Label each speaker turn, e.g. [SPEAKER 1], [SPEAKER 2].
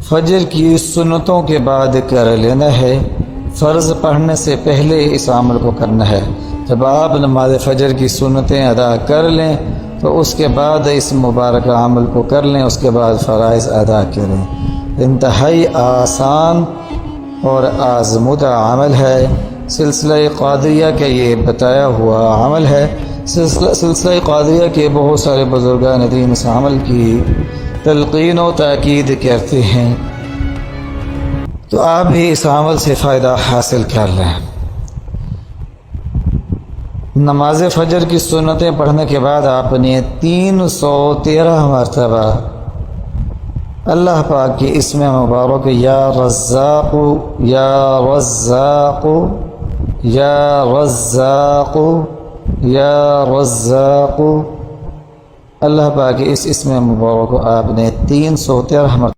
[SPEAKER 1] फजर की सुन्नतों के बाद कर लेना है। फ़र्ज़ पढ़ने से पहले इस अमल को करना है। जब आप नमाज फ़जर की सुन्नतें अदा कर लें तो उसके बाद इस मुबारक अमल को कर लें, उसके बाद फ़राइज़ अदा करें। इंतहाई आसान और आज़मुदा अमल है। सिलसिला क़ादिरिया का ये बताया हुआ अमल है। सिलसिला क़ादिरिया के बहुत सारे बुज़ुर्गान दीन इस अमल की तलक़ीन व ताकीद करते हैं, तो आप भी इस अमल से फ़ायदा हासिल कर लें। नमाज फ़जर की सुन्नतें पढ़ने के बाद आपने 313 मरतबा अल्लाह पाक की इसमें मुबारक या रज़्ज़ाक़ु या रज़्ज़ाक़ु या रज़्ज़ाक़ु या रज़्ज़ाक़ु, अल्लाह पाक की इस इसमें मुबारक आपने 313